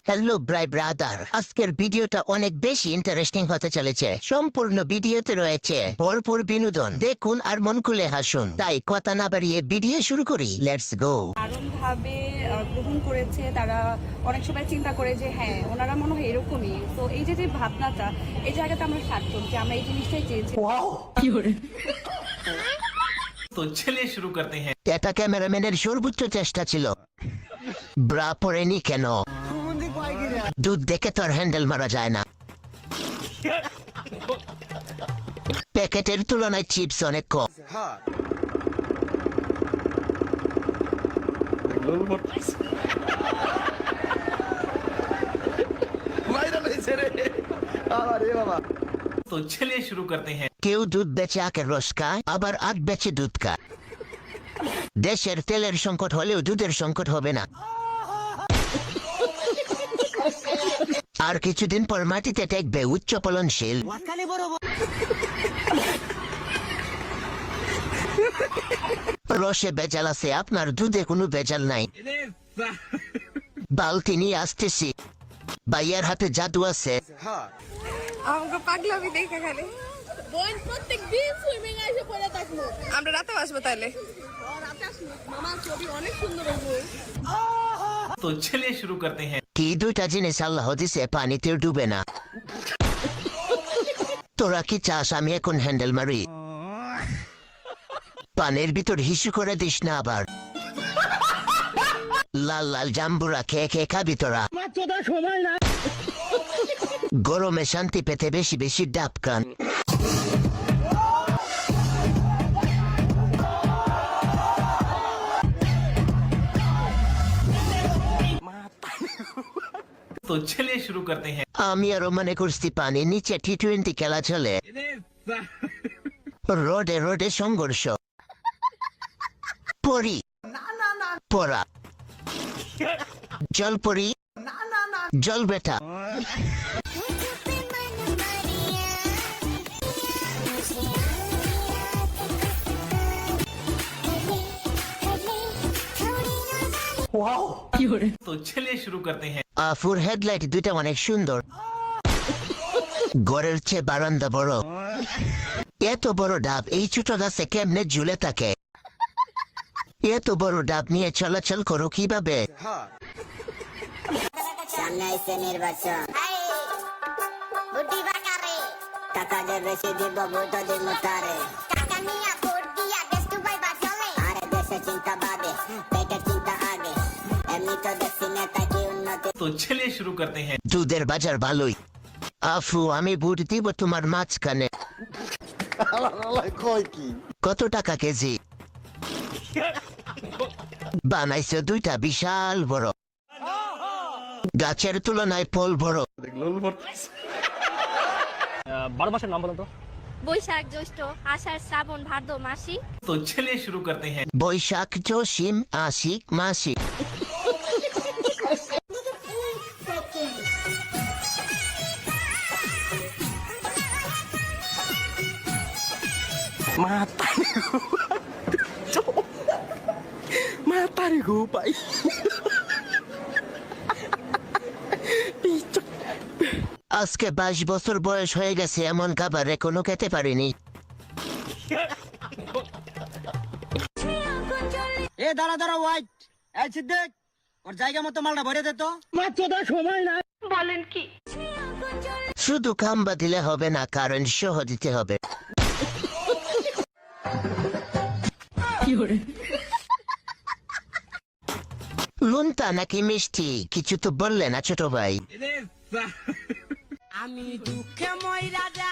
Hello brother, আজকের ভিডিওটা অনেক বেশি ইন্টারেস্টিং হতে চলেছে। সম্পূর্ণ ভিডিওতে রয়েছে ভরপুর বিনোদন। দেখুন আর মন খুলে হাসুন। তাই কথা না বাড়িয়ে ভিডিও শুরু করি, লেটস গো। দারুণ ভাবে গ্রহণ করেছে তারা। অনেক সময় চিন্তা করে যে হ্যাঁ ওনারা মনে হয় এরকমই। তো এই যে যে ভাবনাটা, এই জায়গাতে আমরা সার্থক যে আমরা এই জিনিসটাই চেয়েছি। तो चलिए शुरू करते हैं। এটা ক্যামেরাম্যানের সর্বোচ্চ চেষ্টা ছিল। ব্রা পরেনি কেন? দুধ দেখে তোর হ্যান্ডেল মারা যায় না। প্যাকেটের তুলনায় চিপস অনেক কম। तो चलिए शुरू करते हैं। কেউ দুধ বেচে আখের রস খায়, আবার আখ বেচে দুধ খায়। দেশের তেলের সংকট হলেও দুধের সংকট হবে না। আর কিছুদিন পর মাটিতে টেকবে উচ্চ ফলনশীল। রসে ভেজাল আছে, আপনার দুধে কোনো ভেজাল নাই। বালতি নিয়ে আসতেছি, ভাইয়ার হাতে জাদু আছে। আমাকে পাগলামি দেখে খালি বোন প্রত্যেক দিন সুইমিং এসে পড়ে থাকবো। আমরা রাতে আসবো তাইলে। রাতে আসবো, মামার ছবি অনেক সুন্দর হবে। तो चलिए शुरू करते हैं। কি দুইটা জিনিস আল্লাহ দিছে, পানিতেও ডুবে না। তোরা কি চাস আমি এখন হ্যান্ডেল মারি? পানির ভিতর হিসু করে দিস না আবার। লাল লাল জাম্বুরা খেয়ে খেয়ে খাবি তোরা। গরমে শান্তি পেতে বেশি বেশি ডাব খান। तो चलिए शुरू करते हैं। আমি আরো মনে করছি পানির নিচে টি-20 খেলা চলে। রোডে রোডে সংঘর্ষ। পরি পরা জল পরি জল বেটা। तो चलिए शुरू करते हैं। আফুর হেডলাইট দুইটা অনেক সুন্দর। ঘরের চেয়ে বারান্দা বড়। এত বড় ডাব এই ছোট গাছে কেমনে ঝুলে থাকে? এত বড় ডাব নিয়ে চলাচল করো কিভাবে? সামনে আইছে নির্বাচন, বুদ্ধি বাকারে টাকাদের বেশি দিব, ভোট দিব তারে। টাকা নিয়া ভোট দিয়া দেশ ডুবাই বাজলে, আরে দেশে চিন্তা বাদে পেটের চিন্তা আগে। এমনি তো দেখছি নেতা কি উন্নতি। तो चलिए शुरू करते हैं। দুধের বাজার ভালোই। আফু আমি ভোট দিব তোমার মাঝখানে। কত টাকা কেজি? বানাইছে দুইটা বিশাল বড়। গাছের তুলনায় ফল বড়। 12 মাসের নাম বলুন তো। বৈশাখ, জ্যৈষ্ঠ, আষাঢ়, শ্রাবণ, ভাদ্র মাসি। तो चलिए शुरू करते हैं। বৈশাখ জসিম আশিক মাসিক। আজকে 22 বছর বয়স হয়ে গেছে, এমন খাবার এখনো খেতে পারিনি। এ দাঁড়া দাঁড়া হোয়াইট, এই সিদ্দিক ওর জায়গা মতো মালটা ভরে দে তো। বলেন কি? শুধু খাম্বা দিলে হবে না, কারণ সহ দিতে হবে। লুনতা নাকি মিষ্টি কিছু তো বললে না ছোট ভাই। আমি দুঃখে মই রাজা।